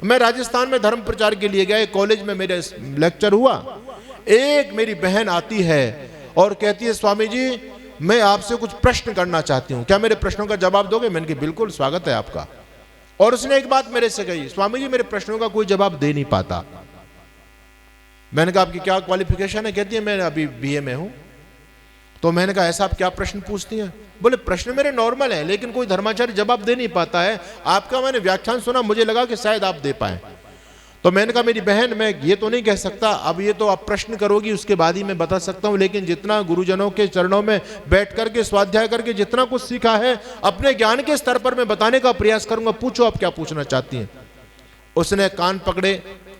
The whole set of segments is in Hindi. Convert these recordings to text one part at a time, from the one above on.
मैं राजस्थान में धर्म प्रचार के लिए गया, एक कॉलेज में मेरा लेक्चर हुआ। एक मेरी बहन आती है और कहती है, स्वामी जी मैं आपसे कुछ प्रश्न करना चाहती हूँ, क्या मेरे प्रश्नों का जवाब दोगे? मैंने कहा बिल्कुल, स्वागत है आपका। और उसने एक बात मेरे से कही, स्वामी जी मेरे प्रश्नों का कोई जवाब दे नहीं पाता। मैंने कहा आपकी क्या क्वालिफिकेशन है? कहती है मैं अभी बीए में हूं। तो मैंने कहा ऐसा आप क्या प्रश्न पूछती हैं? बोले प्रश्न मेरे नॉर्मल है, लेकिन कोई धर्माचार्य जवाब दे नहीं पाता है। आपका मैंने व्याख्यान सुना, मुझे लगा कि शायद आप दे पाए। तो मैंने कहा मेरी बहन, मैं ये तो नहीं कह सकता, अब ये तो आप प्रश्न करोगी उसके बाद ही मैं बता सकता हूं, लेकिन जितना गुरुजनों के चरणों में बैठ करके स्वाध्याय करके जितना कुछ सीखा है, अपने ज्ञान के स्तर पर मैं बताने का प्रयास करूंगा। पूछो आप क्या पूछना चाहती हैं। उसने कान पकड़े,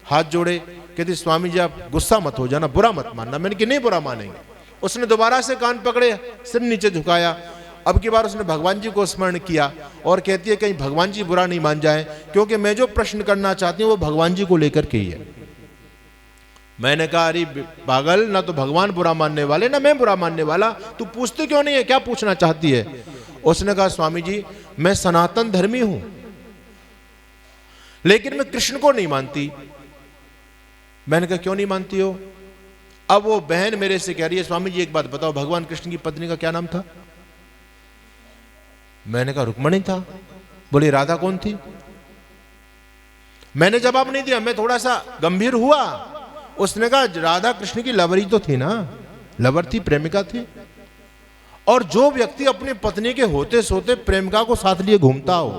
हाथ जोड़े, कहती स्वामी जी आप गुस्सा मत हो जाना, बुरा मत मानना। मैंने कि नहीं बुरा मानेंगे। उसने दोबारा से कान पकड़े, सिर नीचे झुकाया। अब की बार उसने भगवान जी को स्मरण किया और कहती है कहीं भगवान जी बुरा नहीं मान जाए, क्योंकि मैं जो प्रश्न करना चाहती हूँ वो भगवान जी को लेकर के ही है। मैंने कहा अरे पागल, ना तो भगवान बुरा मानने वाले ना मैं बुरा मानने वाला, तू पूछती क्यों नहीं है, क्या पूछना चाहती है? उसने कहा स्वामी जी मैं सनातन धर्मी हूं, लेकिन मैं कृष्ण को नहीं मानती। मैंने कहा क्यों नहीं मानती हो? अब वो बहन मेरे से कह रही है स्वामी जी एक बात बताओ, भगवान कृष्ण की पत्नी का क्या नाम था? मैंने कहा रुक्मणी था। बोली राधा कौन थी? मैंने जवाब नहीं दिया, मैं थोड़ा सा गंभीर हुआ। उसने कहा राधा कृष्ण की लवर ही तो थी ना, लवर थी, प्रेमिका थी। और जो व्यक्ति अपनी पत्नी के होते सोते प्रेमिका को साथ लिए घूमता हो,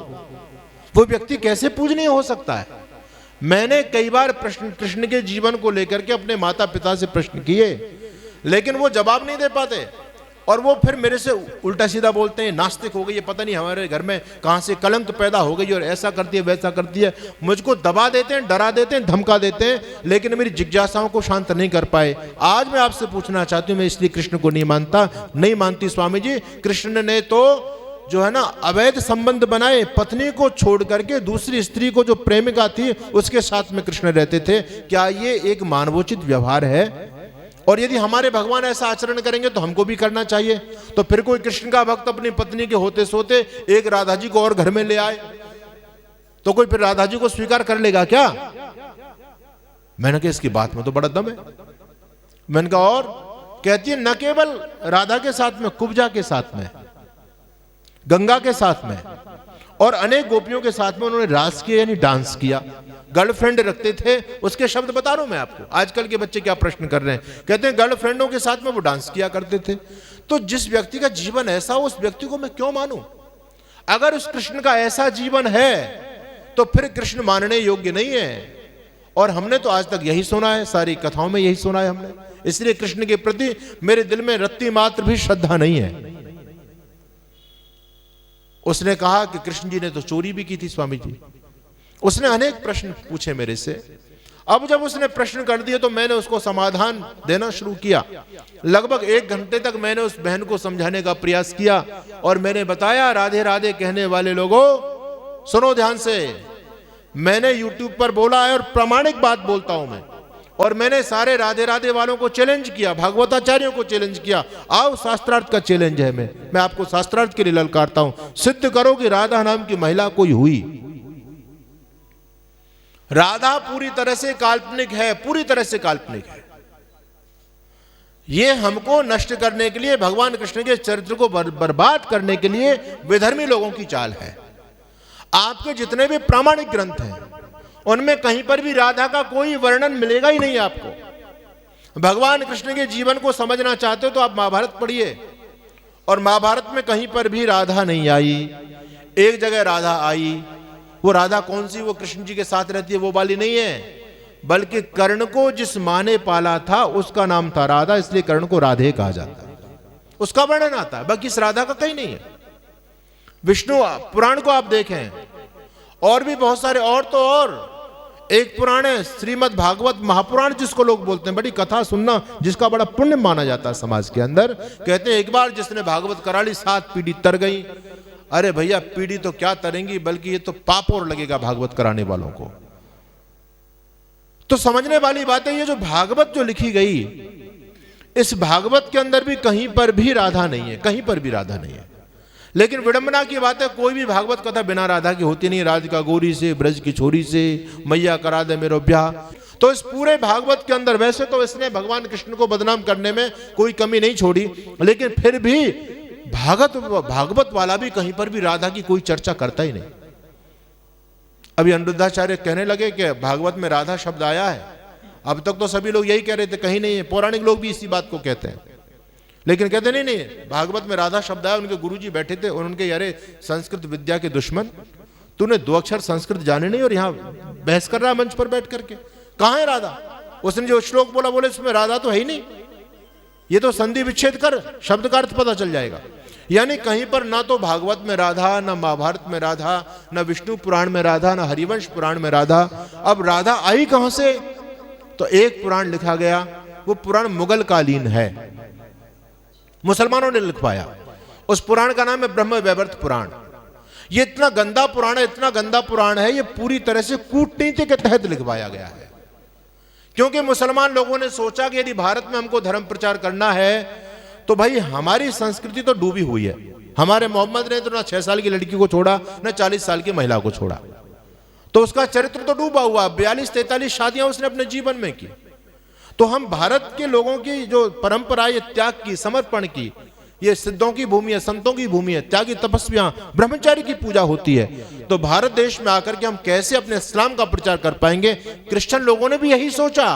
वो व्यक्ति कैसे पूजनीय हो सकता है? मैंने कई बार प्रश्न कृष्ण के जीवन को लेकर के अपने माता पिता से प्रश्न किए, लेकिन वो जवाब नहीं दे पाते। और वो फिर मेरे से उल्टा सीधा बोलते हैं, नास्तिक हो गई है, पता नहीं हमारे घर में कहां से कलंक पैदा हो गई और ऐसा करती है वैसा करती है। मुझको दबा देते हैं, डरा देते हैं, धमका देते हैं, लेकिन मेरी जिज्ञासाओं को शांत नहीं कर पाए। आज मैं आपसे पूछना चाहती हूं, मैं इसलिए कृष्ण को नहीं मानती स्वामी जी। कृष्ण ने तो जो है ना अवैध संबंध बनाए, पत्नी को छोड़ करके दूसरी स्त्री को जो प्रेमिका थी उसके साथ में कृष्ण रहते थे। क्या ये एक मानवोचित व्यवहार है? और यदि हमारे भगवान ऐसा आचरण करेंगे तो हमको भी करना चाहिए। तो फिर कोई कृष्ण का भक्त अपनी पत्नी के होते सोते एक राधा जी को और घर में ले आए तो कोई फिर राधा जी को स्वीकार कर लेगा क्या? मैंने कहा इसकी बात में तो बड़ा दम है। मैंने कहा और कहती है न केवल राधा के साथ में, कुब्जा के साथ में, गंगा के साथ में और अनेक गोपियों के साथ में उन्होंने रास किया, यानी डांस किया। गर्लफ्रेंड रखते थे, उसके शब्द बता रहा हूं मैं आपको। आजकल के बच्चे क्या प्रश्न कर रहे हैं, कहते हैं गर्लफ्रेंडों के साथ में वो डांस किया करते थे। तो जिस व्यक्ति का जीवन ऐसा हो, उस व्यक्ति को मैं क्यों मानूं? अगर उस कृष्ण का ऐसा जीवन है तो फिर कृष्ण मानने योग्य नहीं है। और हमने तो आज तक यही सुना है, सारी कथाओं में यही सुना है हमने। इसलिए कृष्ण के प्रति मेरे दिल में रत्ती मात्र भी श्रद्धा नहीं है। उसने कहा कि कृष्ण जी ने तो चोरी भी की थी स्वामी जी। उसने अनेक प्रश्न पूछे मेरे से। अब जब उसने प्रश्न कर दिए तो मैंने उसको समाधान देना शुरू किया। लगभग 1 घंटे तक मैंने उस बहन को समझाने का प्रयास किया और मैंने बताया राधे राधे कहने वाले लोगों सुनो ध्यान से। मैंने YouTube पर बोला है और प्रामाणिक बात बोलता हूं मैं। और मैंने सारे राधे राधे वालों को चैलेंज किया, भागवताचार्यों को चैलेंज किया। आओ शास्त्रार्थ का चैलेंज है। मैं आपको शास्त्रार्थ के लिए ललकारता हूं। सिद्ध करो कि राधा नाम की महिला कोई हुई। राधा पूरी तरह से काल्पनिक है, पूरी तरह से काल्पनिक है। ये हमको नष्ट करने के लिए, भगवान कृष्ण के चरित्र को बर्बाद करने के लिए विधर्मी लोगों की चाल है। आपके जितने भी प्रामाणिक ग्रंथ हैं उनमें कहीं पर भी राधा का कोई वर्णन मिलेगा ही नहीं आपको। भगवान कृष्ण के जीवन को समझना चाहते हो तो आप महाभारत पढ़िए, और महाभारत में कहीं पर भी राधा नहीं आई। एक जगह राधा आई, वो राधा कौन सी, वो कृष्ण जी के साथ रहती है वो वाली नहीं है, बल्कि कर्ण को जिस माँ ने पाला था उसका नाम था राधा, इसलिए कर्ण को राधे कहा जाता है। उसका वर्णन आता है, बाकी इस राधा का कहीं नहीं है। विष्णु पुराण को आप देखें, और भी बहुत सारे, और तो और एक पुराण है श्रीमद् भागवत महापुराण जिसको लोग बोलते हैं, बड़ी कथा सुनना जिसका बड़ा पुण्य माना जाता है समाज के अंदर। कहते हैं एक बार जिसने भागवत करा ली 7 पीढ़ी तर गई। अरे भैया पीढ़ी तो क्या तरेंगी, बल्कि ये तो पाप और लगेगा भागवत कराने वालों को। तो समझने वाली बात है, ये जो भागवत जो लिखी गई, इस भागवत के अंदर भी कहीं पर भी राधा नहीं है, कहीं पर भी राधा नहीं है। लेकिन विडंबना की बात है, कोई भी भागवत कथा बिना राधा की होती नहीं। राधिका गौरी से, ब्रज की छोरी से, मैया करा दे मेरो ब्याह। तो इस पूरे भागवत के अंदर वैसे तो इसने भगवान कृष्ण को बदनाम करने में कोई कमी नहीं छोड़ी, लेकिन फिर भी भागवत वाला भी कहीं पर भी राधा की कोई चर्चा करता ही नहीं। अभी अनिरुद्धाचार्य कहने लगे कि भागवत में राधा शब्द आया है। अब तक तो सभी लोग यही कह रहे थे कहीं नहीं है, पौराणिक लोग भी इसी बात को कहते हैं, लेकिन कहते नहीं भागवत में राधा शब्द आया। उनके गुरुजी बैठे थे और उनके, अरे संस्कृत विद्या के दुश्मन, तूने 2 अक्षर संस्कृत जाने नहीं और यहाँ बहस कर रहा है मंच पर बैठ करके, कहाँ है राधा? उसने जो श्लोक बोला, बोले उसमें राधा तो है ही नहीं, ये तो संधि विच्छेद कर, शब्द का अर्थ पता चल जाएगा। यानी कहीं पर ना तो भागवत में राधा, ना महाभारत में राधा, ना विष्णु पुराण में राधा, ना हरिवंश पुराण में राधा। अब राधा आई कहां से? तो एक पुराण लिखा गया, वो पुराण मुगल कालीन है, मुसलमानों ने लिखवाया। उस पुराण का नाम है ब्रह्म वैवर्त पुराण। ये इतना गंदा पुराण है, इतना गंदा पुराण है, ये पूरी तरह से कूटनीति के तहत लिखवाया गया है। क्योंकि मुसलमान लोगों ने सोचा कि यदि भारत में हमको धर्म प्रचार करना है तो भाई हमारी संस्कृति तो डूबी हुई है। हमारे मोहम्मद ने तो ना 6 साल की लड़की को छोड़ा, ना 40 साल की महिला को छोड़ा, तो उसका चरित्र तो डूबा हुआ। 42-43 शादियां उसने अपने जीवन में की। तो हम भारत के लोगों की जो परंपरा, ये त्याग की, समर्पण की, ये सिद्धों की भूमि है, संतों की भूमि है, त्यागी तपस्वियां, ब्रह्मचारी की पूजा होती है। तो भारत देश में आकर के हम कैसे अपने इस्लाम का प्रचार कर पाएंगे? क्रिश्चियन लोगों ने भी यही सोचा।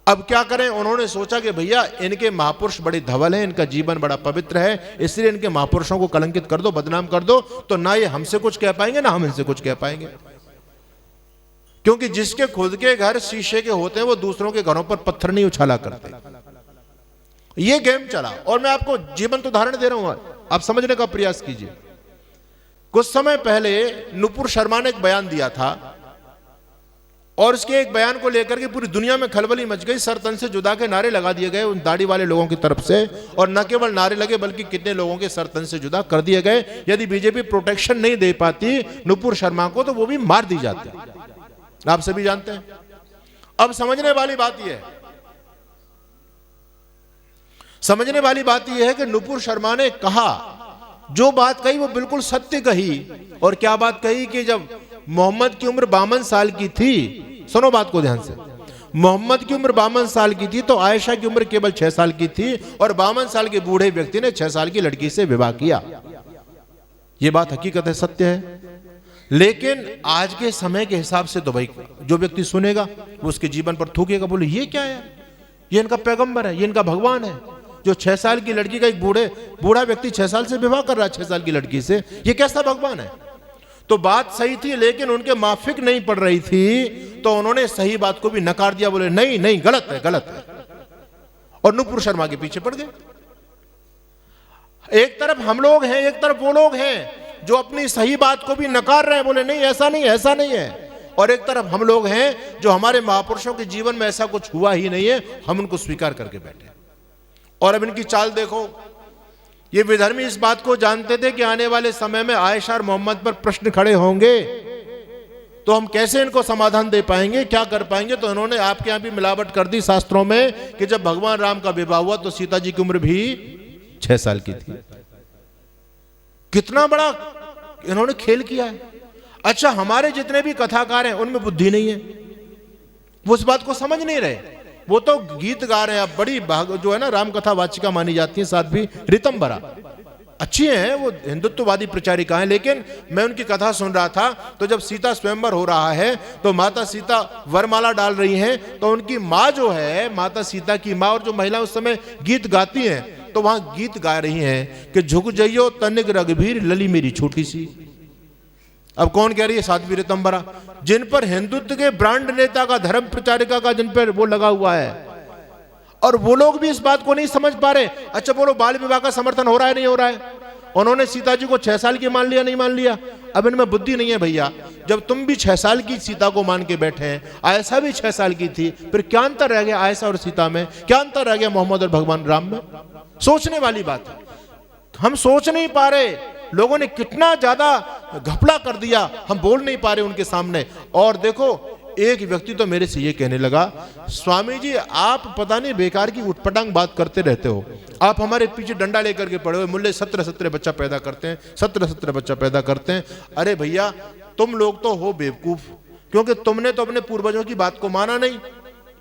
अब क्या करें? उन्होंने सोचा कि भैया इनके महापुरुष बड़े धवल हैं, इनका जीवन बड़ा पवित्र है, इसलिए इनके महापुरुषों को कलंकित कर दो, बदनाम कर दो, तो ना ये हमसे कुछ कह पाएंगे ना हम इनसे कुछ कह पाएंगे। क्योंकि जिसके खुद के घर शीशे के होते हैं वो दूसरों के घरों पर पत्थर नहीं उछाला करते। ये गेम चला। और मैं आपको जीवंत उदाहरण दे रहा हूं, आप समझने का प्रयास कीजिए। कुछ समय पहले नुपुर शर्मा ने एक बयान दिया था और उसके एक बयान को लेकर के पूरी दुनिया में खलबली मच गई। सर तन से जुदा के नारे लगा दिए गए उन दाढ़ी वाले लोगों की तरफ से, और न केवल नारे लगे बल्कि कितने लोगों के सर तन से जुदा कर दिए गए। यदि बीजेपी प्रोटेक्शन नहीं दे पाती नुपुर शर्मा को तो वो भी मार दी जाती, आप सभी जानते हैं। अब समझने वाली बात यह है, समझने वाली बात यह है कि नुपुर शर्मा ने कहा, जो बात कही वो बिल्कुल सत्य कही। और क्या बात कही कि जब मोहम्मद की उम्र 52 साल की थी, सुनो बात को ध्यान से, मोहम्मद की उम्र 52 साल की थी तो आयशा की उम्र केवल 6 साल की थी, और 52 साल के बूढ़े व्यक्ति ने 6 साल की लड़की से विवाह किया। यह बात हकीकत है, सत्य है। लेकिन आज के समय के हिसाब से तो भाई जो व्यक्ति सुनेगा वो उसके जीवन पर थूकेगा, बोले ये क्या है, ये इनका पैगंबर है, ये इनका भगवान है, जो 6 साल की लड़की का एक बूढ़ा व्यक्ति 6 साल से विवाह कर रहा है 6 साल की लड़की से, ये कैसा भगवान है? तो बात सही थी, लेकिन उनके माफिक नहीं पड़ रही थी, तो उन्होंने सही बात को भी नकार दिया, बोले नहीं नहीं गलत है, गलत है, और नुपुर शर्मा के पीछे पड़ गए। एक तरफ हम लोग हैं, एक तरफ वो लोग हैं जो अपनी सही बात को भी नकार रहे हैं, बोले नहीं ऐसा नहीं, ऐसा नहीं है, और एक तरफ हम लोग हैं जो हमारे महापुरुषों के जीवन में ऐसा कुछ हुआ ही नहीं है, हम उनको स्वीकार करके बैठे। और अब इनकी चाल देखो, ये विधर्मी इस बात को जानते थे कि आने वाले समय में आयशा और मोहम्मद पर प्रश्न खड़े होंगे, तो हम कैसे इनको समाधान दे पाएंगे, क्या कर पाएंगे? तो इन्होंने आपके यहां भी मिलावट कर दी शास्त्रों में कि जब भगवान राम का विवाह हुआ तो सीता जी की उम्र भी 6 साल की थी। कितना बड़ा इन्होंने खेल किया है। अच्छा, हमारे जितने भी कथाकार हैं उनमें बुद्धि नहीं है, वो इस बात को समझ नहीं रहे, वो तो गीत गा रहे हैं। अब बड़ी जो है ना राम कथा वाचिका मानी जाती है, साथ भी रितंबरा अच्छी हैं, वो हिंदुत्ववादी प्रचारिका हैं, लेकिन मैं उनकी कथा सुन रहा था तो जब सीता स्वयंवर हो रहा है तो माता सीता वरमाला डाल रही हैं, तो उनकी माँ जो है, माता सीता की माँ, और जो महिला उस समय गीत गाती हैं, तो वहां गीत गा रही हैं कि झुक जइयो तनिक रघुवीर लली मेरी छोटी सी। अब कौन कह रही है? साध्वी रितंबरा, जिन पर हिंदुत्व के ब्रांड नेता का, धर्म प्रचारिका का जिन पर वो लगा हुआ है, और वो लोग भी इस बात को नहीं समझ पा रहे। अच्छा बोलो, बाल विवाह का समर्थन हो रहा है नहीं हो रहा है? उन्होंने सीता जी को 6 साल की मान लिया, नहीं मान लिया? अब इनमें बुद्धि नहीं है भैया। जब तुम भी 6 साल की सीता को मान के बैठे हैं, आयशा भी 6 साल की थी, फिर क्या अंतर रह गया आयशा और सीता में? क्या अंतर रह गया मोहम्मद और भगवान राम में? सोचने वाली बात है। हम सोच नहीं पा रहे, लोगों ने कितना ज्यादा घपला कर दिया, हम बोल नहीं पा रहे उनके सामने। और देखो, एक व्यक्ति तो मेरे से ये कहने लगा, स्वामी जी आप पता नहीं बेकार की उटपटांग बात करते रहते हो, आप हमारे पीछे डंडा लेकर के पड़े हो, मुल्ले 17 बच्चा पैदा करते हैं, 17 बच्चा पैदा करते हैं। अरे भैया तुम लोग तो हो बेवकूफ, क्योंकि तुमने तो अपने पूर्वजों की बात को माना नहीं।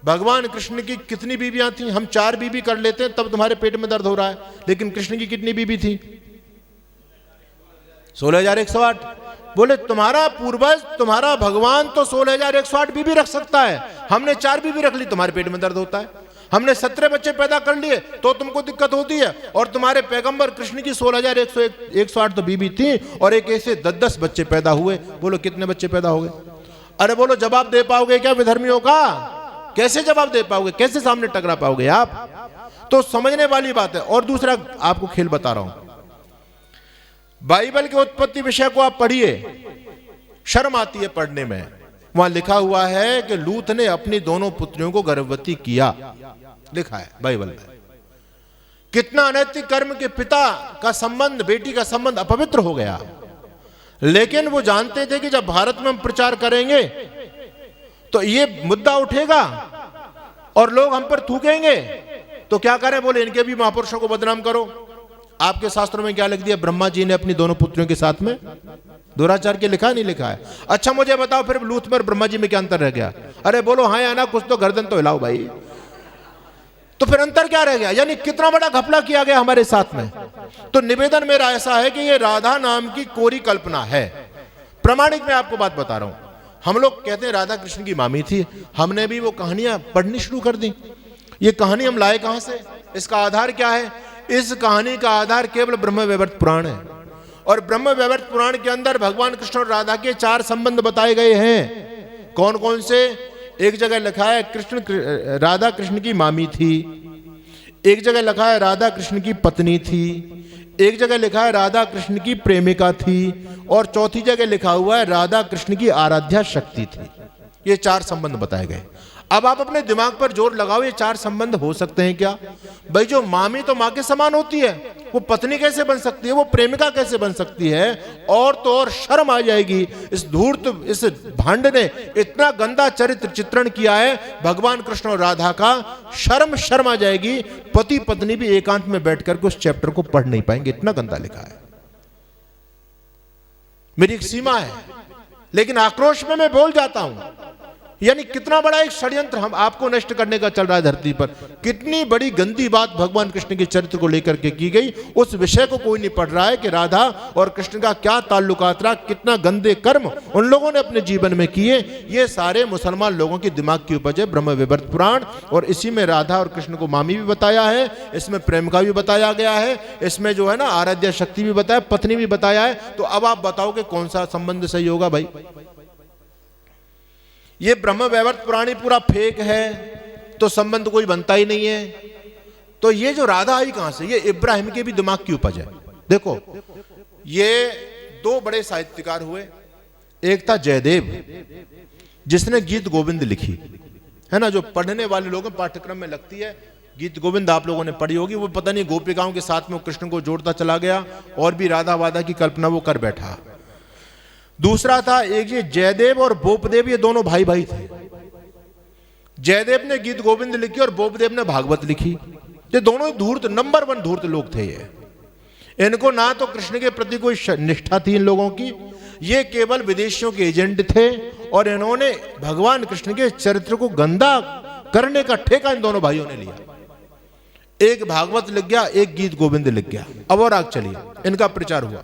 भगवान कृष्ण की कितनी बीवियां थी? हम 4 बीवी कर लेते हैं तब तुम्हारे पेट में दर्द हो रहा है, लेकिन कृष्ण की कितनी बीवी थी? 16,108। बोले तुम्हारा पूर्वज, तुम्हारा भगवान तो 16,108 बीवी रख सकता है, हमने 4 बीवी रख ली, तुम्हारे पेट में दर्द होता है। हमने 17 बच्चे पैदा कर लिए तो तुमको दिक्कत होती है, और तुम्हारे पैगंबर कृष्ण की 16,108 तो बीवी थी, और एक ऐसे 10-10 बच्चे पैदा हुए। बोलो कितने बच्चे पैदा हो गए? अरे बोलो जवाब दे पाओगे क्या विधर्मियों का? कैसे जवाब दे पाओगे? कैसे सामने टकरा पाओगे आप? तो समझने वाली बात है। और दूसरा आपको खेल बता रहा हूं, बाइबल के उत्पत्ति विषय को आप पढ़िए, शर्म आती है पढ़ने में। वहां लिखा हुआ है कि लूत ने अपनी दोनों पुत्रियों को गर्भवती किया, लिखा है बाइबल में। कितना अनैतिक कर्म के पिता का संबंध, बेटी का संबंध अपवित्र हो गया। लेकिन वो जानते थे कि जब भारत में हम प्रचार करेंगे तो ये मुद्दा उठेगा और लोग हम पर थूकेंगे, तो क्या करें? बोले इनके भी महापुरुषों को बदनाम करो। आपके शास्त्रों में क्या लिख दिया? ब्रह्मा जी ने अपनी दोनों पुत्रियों के साथ में दुराचार के लिखा नहीं लिखा है? अच्छा मुझे बताओ फिर लूत में ब्रह्मा जी में क्या अंतर रह गया? अरे बोलो हाँ या ना, कुछ तो गर्दन तो हिलाओ भाई। तो फिर अंतर क्या रह गया? यानी कितना बड़ा घपला किया गया हमारे साथ में। तो निवेदन मेरा ऐसा है कि ये राधा नाम की कोरी कल्पना है। प्रमाणिक मैं आपको बात बता रहा हूं। हम लोग कहते हैं राधा कृष्ण की मामी थी, हमने भी वो कहानियां पढ़नी शुरू कर दी। ये कहानी हम लाए कहां से? इसका आधार क्या है? इस कहानी का आधार केवल ब्रह्म वैवर्त पुराण है, और ब्रह्म वैवर्त पुराण के अंदर भगवान कृष्ण और राधा के 4 संबंध बताए गए हैं। कौन कौन से? एक जगह लिखा है राधा कृष्ण की मामी थी, एक जगह लिखा है राधा कृष्ण की पत्नी थी, एक जगह लिखा है राधा कृष्ण की प्रेमिका थी, और चौथी जगह लिखा हुआ है राधा कृष्ण की आराध्या शक्ति थी। ये 4 संबंध बताए गए। अब आप अपने दिमाग पर जोर लगाओ, ये 4 संबंध हो सकते हैं क्या? भाई जो मामी तो मां के समान होती है, वो पत्नी कैसे बन सकती है? वो प्रेमिका कैसे बन सकती है? और तो और शर्म आ जाएगी। इस धूर्त, इस भांड ने इतना गंदा चरित्र चित्रण किया है भगवान कृष्ण और राधा का, शर्म आ जाएगी। पति पत्नी भी एकांत में बैठ करके उस चैप्टर को पढ़ नहीं पाएंगे, इतना गंदा लिखा है। मेरी एक सीमा है, लेकिन आक्रोश में मैं बोल जाता हूं। यानी कितना बड़ा एक षड्यंत्र हम आपको नष्ट करने का चल रहा है धरती पर। कितनी बड़ी गंदी बात भगवान कृष्ण के चरित्र को लेकर के की गई, उस विषय को कोई नहीं पढ़ रहा है कि राधा और कृष्ण का क्या ताल्लुकात रहा, कितना गंदे कर्म उन लोगों ने अपने जीवन में किए। ये सारे मुसलमान लोगों के दिमाग की उपज है ब्रह्म वैवर्त पुराण। और इसी में राधा और कृष्ण को मामी भी बताया है, इसमें प्रेमिका भी बताया गया है, इसमें जो है ना आराध्या शक्ति भी बताया, पत्नी भी बताया है। तो अब आप बताओ कि कौन सा संबंध सही होगा भाई? ये ब्रह्म वैवर्त पुराणी पूरा फेक है, तो संबंध कोई बनता ही नहीं है। तो ये जो राधा आई कहां से? ये इब्राहिम के भी दिमाग की उपज है। देखो ये 2 बड़े साहित्यकार हुए। एक था जयदेव, जिसने गीत गोविंद लिखी है ना, जो पढ़ने वाले लोगों पाठ्यक्रम में लगती है। गीत गोविंद आप लोगों ने पढ़ी होगी। वो पता नहीं गोपिकाओं के साथ में कृष्ण को जोड़ता चला गया और भी राधा वादा की कल्पना वो कर बैठा। दूसरा था एक ये जयदेव और बोपदेव, ये दोनों भाई भाई थे। जयदेव ने गीत गोविंद लिखी और बोपदेव ने भागवत लिखी। ये दोनों ही धूर्त, नंबर 1 धूर्त लोग थे। ये इनको ना तो कृष्ण के प्रति कोई निष्ठा थी इन लोगों की, ये केवल विदेशियों के एजेंट थे, और इन्होंने भगवान कृष्ण के चरित्र को गंदा करने का ठेका इन दोनों भाइयों ने लिया। एक भागवत लिख गया, एक गीत गोविंद लिख गया। अब और आग चली, इनका प्रचार हुआ।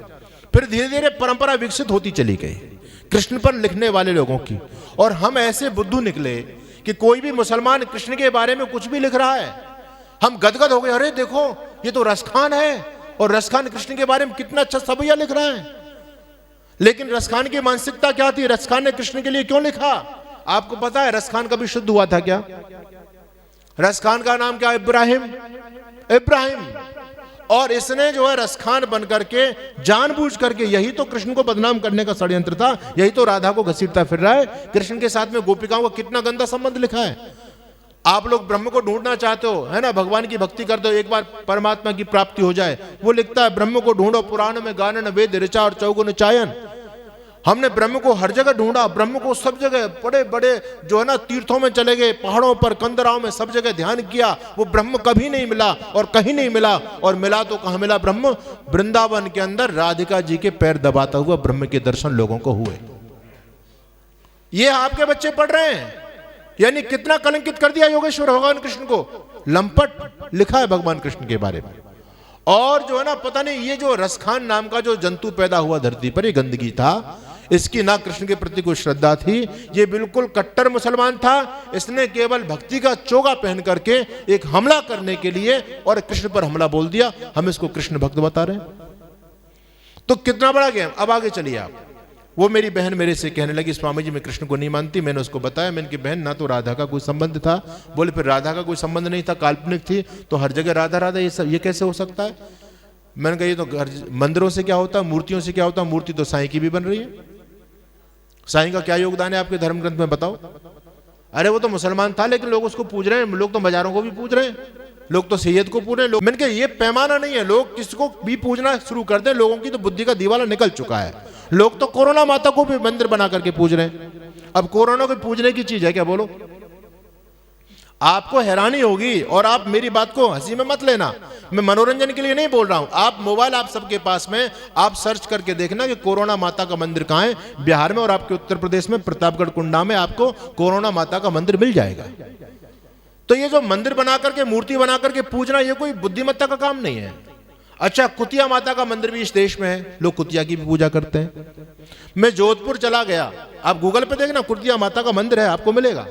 फिर धीरे धीरे परंपरा विकसित होती चली गई कृष्ण पर लिखने वाले लोगों की। और हम ऐसे बुद्धू निकले कि कोई भी मुसलमान कृष्ण के बारे में कुछ भी लिख रहा है, हम गदगद हो गए। अरे देखो ये तो रसखान है, और रसखान कृष्ण के बारे में कितना अच्छा सभैया लिख रहा है। लेकिन रसखान की मानसिकता क्या थी? रसखान ने कृष्ण के लिए क्यों लिखा? आपको पता है रसखान कभी शुद्ध हुआ था क्या? रसखान का नाम क्या? इब्राहिम। और इसने जो है रसखान बन करके जानबूझ करके, यही तो कृष्ण को बदनाम करने का षड्यंत्र था, यही तो राधा को घसीटता फिर रहा है। कृष्ण के साथ में गोपिकाओं का कितना गंदा संबंध लिखा है। आप लोग ब्रह्म को ढूंढना चाहते हो, है ना, भगवान की भक्ति करते हो, एक बार परमात्मा की प्राप्ति हो जाए। वो लिखता है ब्रह्म को ढूंढो पुराण में गानन वेद ऋचा और चौगुन चायन। हमने ब्रह्म को हर जगह ढूंढा, ब्रह्म को सब जगह, बड़े बड़े जो है ना तीर्थों में चले गए, पहाड़ों पर, कंदराओं में, सब जगह ध्यान किया, वो ब्रह्म कभी नहीं मिला और कहीं नहीं मिला। और मिला तो कहां मिला ब्रह्म? वृंदावन के अंदर राधिका जी के पैर दबाता हुआ ब्रह्म के दर्शन लोगों को हुए। ये आपके बच्चे पढ़ रहे हैं, यानी कितना कलंकित कर दिया योगेश्वर भगवान कृष्ण को। लंपट लिखा है भगवान कृष्ण के बारे में। और जो है ना पता नहीं ये जो रसखान नाम का जो जंतु पैदा हुआ धरती पर, ये गंदगी था, इसकी ना कृष्ण के प्रति कोई श्रद्धा थी, ये बिल्कुल कट्टर मुसलमान था। इसने केवल भक्ति का चोगा पहन करके एक हमला करने के लिए और कृष्ण पर हमला बोल दिया। हम इसको कृष्ण भक्त बता रहे हैं, तो कितना बड़ा गेम। अब आगे चलिए आप। वो मेरी बहन मेरे से कहने लगी स्वामी जी मैं कृष्ण को नहीं मानती। मैंने उसको बताया, मैंने कि बहन ना तो राधा का कोई संबंध था। बोले फिर राधा का कोई संबंध नहीं था, काल्पनिक थी, तो हर जगह राधा राधा ये कैसे हो सकता है? मैंने कहा ये तो मंदिरों से क्या होता है, मूर्तियों से क्या होता है? मूर्ति तो साईं की भी बन रही है। साईं का क्या योगदान है आपके धर्म ग्रंथ में बताओ? अरे वो तो मुसलमान था लेकिन लोग उसको पूज रहे हैं, लोग तो बाजारों को भी पूज रहे हैं, लोग तो सैयद को पूज रहे हैं। मैंने कहा ये पैमाना नहीं है, लोग किसको भी पूजना शुरू कर दें, लोगों की तो बुद्धि का दीवाला निकल चुका है। लोग तो कोरोना माता को भी मंदिर बना करके पूज रहे हैं। अब कोरोना को पूजने की चीज है क्या? बोलो। आपको हैरानी होगी, और आप मेरी बात को हंसी में मत लेना, मैं मनोरंजन के लिए नहीं बोल रहा हूं। आप मोबाइल आप सबके पास में, आप सर्च करके देखना कि कोरोना माता का मंदिर कहां है। बिहार में और आपके उत्तर प्रदेश में प्रतापगढ़ कुंडा में आपको कोरोना माता का मंदिर मिल जाएगा। तो ये जो मंदिर बना करके, मूर्ति बना करके पूजना, ये कोई बुद्धिमत्ता का काम नहीं है। अच्छा, कुतिया माता का मंदिर भी इस देश में है, लोग कुतिया की भी पूजा करते हैं। मैं जोधपुर चला गया, आप गूगल पे देखना कुतिया माता का मंदिर है, आपको मिलेगा।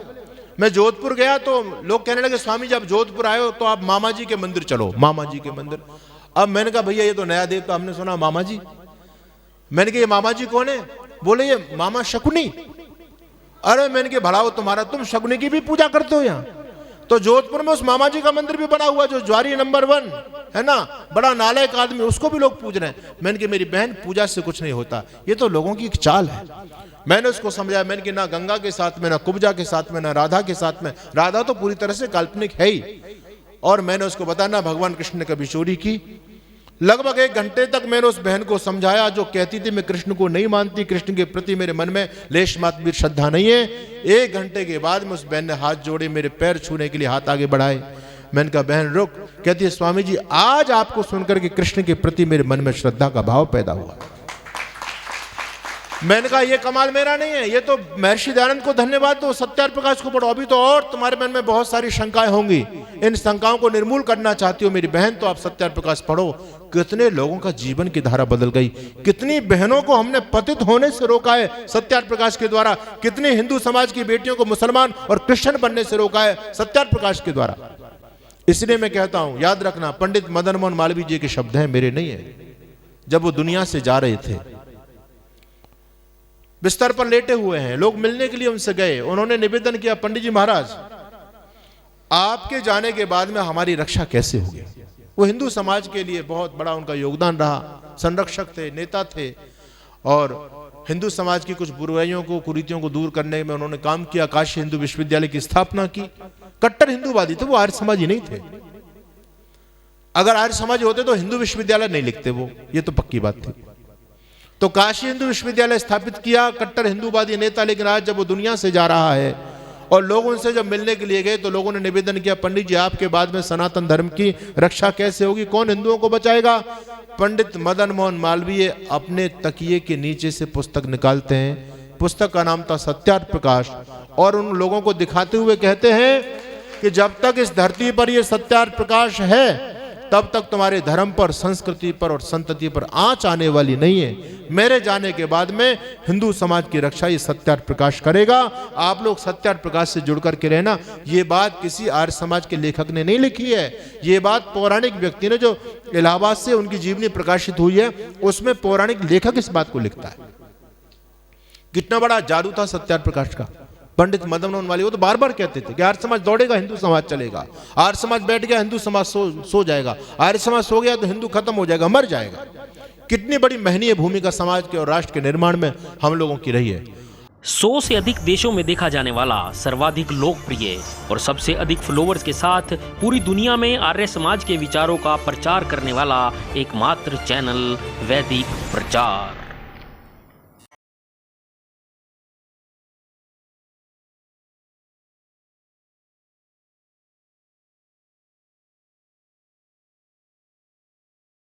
मैं जोधपुर गया तो लोग कहने लगे स्वामी जी आप जोधपुर आए हो तो आप मामा जी के मंदिर चलो, मामा जी के मंदिर। अब मैंने कहा भैया ये तो नया देव, तो हमने सुना मामा जी। मैंने कहा ये मामा जी कौन है? बोले ये मामा शकुनी। अरे मैंने कहा भड़ाओ तुम्हारा, तुम शकुनी की भी पूजा करते हो यहाँ? तो जोधपुर में उस मामा जी का मंदिर भी बना हुआ, जो ज्वारी नंबर 1 है ना, बड़ा नालायक आदमी, उसको भी लोग पूज रहे हैं। मैंने कहा मेरी बहन पूजा से कुछ नहीं होता, ये तो लोगों की एक चाल है। मैंने उसको समझाया, मैंने कि ना गंगा के साथ में, ना कुब्जा के साथ में, ना राधा के साथ में, राधा तो पूरी तरह से काल्पनिक है ही। और मैंने उसको बताया ना भगवान कृष्ण ने कभी चोरी की। लगभग 1 घंटे तक मैंने उस बहन को समझाया, जो कहती थी मैं कृष्ण को नहीं मानती, कृष्ण के प्रति मेरे मन में लेश मात्र भी श्रद्धा नहीं है। 1 घंटे के बाद में उस बहन ने हाथ जोड़े, मेरे पैर छूने के लिए हाथ आगे बढ़ाए। मैंने कहा बहन रुक। कहती है स्वामी जी आज आपको सुनकर के कृष्ण के प्रति मेरे मन में श्रद्धा का भाव पैदा हुआ। मैंने कहा ये कमाल मेरा नहीं है, ये तो महर्षि दयानंद को धन्यवाद दो, सत्यार्थ प्रकाश को पढ़ो। अभी तो और तुम्हारे मन में बहुत सारी शंकाएं होंगी, इन शंकाओं को निर्मूल करना चाहती हो मेरी बहन, तो आप सत्यार्थ प्रकाश पढ़ो। कितने लोगों का जीवन की धारा बदल गई, कितनी बहनों को हमने पतित होने से रोका है सत्यार्थ प्रकाश के द्वारा, कितनी हिंदू समाज की बेटियों को मुसलमान और क्रिश्चियन बनने से रोका है सत्यार्थ प्रकाश के द्वारा। इसलिए मैं कहता हूं, याद रखना, पंडित मदन मोहन मालवीय जी के शब्द हैं, मेरे नहीं है। जब वो दुनिया से जा रहे थे, बिस्तर पर लेटे हुए हैं, लोग मिलने के लिए उनसे गए, उन्होंने निवेदन किया पंडित जी महाराज आपके जाने के बाद में हमारी रक्षा कैसे होगी। वो हिंदू समाज के लिए बहुत बड़ा उनका योगदान रहा, संरक्षक थे, नेता थे, और हिंदू समाज की कुछ बुराइयों को, कुरीतियों को दूर करने में उन्होंने काम किया। काशी हिंदू विश्वविद्यालय की स्थापना की। कट्टर हिंदूवादी थे, वो आर्य समाजी नहीं थे। अगर आर्य समाजी होते तो हिंदू विश्वविद्यालय नहीं लिखते वो, ये तो पक्की बात थी। तो काशी हिंदू विश्वविद्यालय स्थापित किया, कट्टर हिंदूवादी नेता। लेकिन आज जब वो दुनिया से जा रहा है और लोग उनसे जब मिलने के लिए गए तो लोगों ने निवेदन किया पंडित जी आपके बाद में सनातन धर्म की रक्षा कैसे होगी, कौन हिंदुओं को बचाएगा। पंडित मदन मोहन मालवीय अपने तकिए के नीचे से पुस्तक निकालते हैं, पुस्तक का नाम था सत्यार्थ प्रकाश, और उन लोगों को दिखाते हुए कहते हैं कि जब तक इस धरती पर यह सत्यार्थ प्रकाश है तब तक तुम्हारे धर्म पर, संस्कृति पर और संतति पर आंच आने वाली नहीं है। मेरे जाने के बाद में हिंदू समाज की रक्षा ये सत्यार्थ प्रकाश करेगा। आप लोग सत्यार्थ प्रकाश से जुड़ करके रहना। ये बात किसी आर्य समाज के लेखक ने नहीं लिखी है, ये बात पौराणिक व्यक्ति ने, जो इलाहाबाद से उनकी जीवनी प्रकाशित हुई है, उसमें पौराणिक लेखक इस बात को लिखता है। कितना बड़ा जादू था सत्यार्थ प्रकाश का। पंडित मदन मोहन मालवीय वो तो बार बार कहते थे कि आर्य समाज दौड़ेगा हिंदू समाज चलेगा, आर्य समाज बैठ गया हिंदू समाज सो जाएगा, आर्य समाज सो गया तो हिंदू खत्म हो जाएगा, मर जाएगा। कितनी बड़ी महनीय भूमिका समाज के और राष्ट्र के निर्माण में हम लोगों की रही है। 100 से अधिक देशों में देखा जाने वाला, सर्वाधिक लोकप्रिय और सबसे अधिक फॉलोअर्स के साथ पूरी दुनिया में आर्य समाज के विचारों का प्रचार करने वाला एकमात्र चैनल वैदिक प्रचार।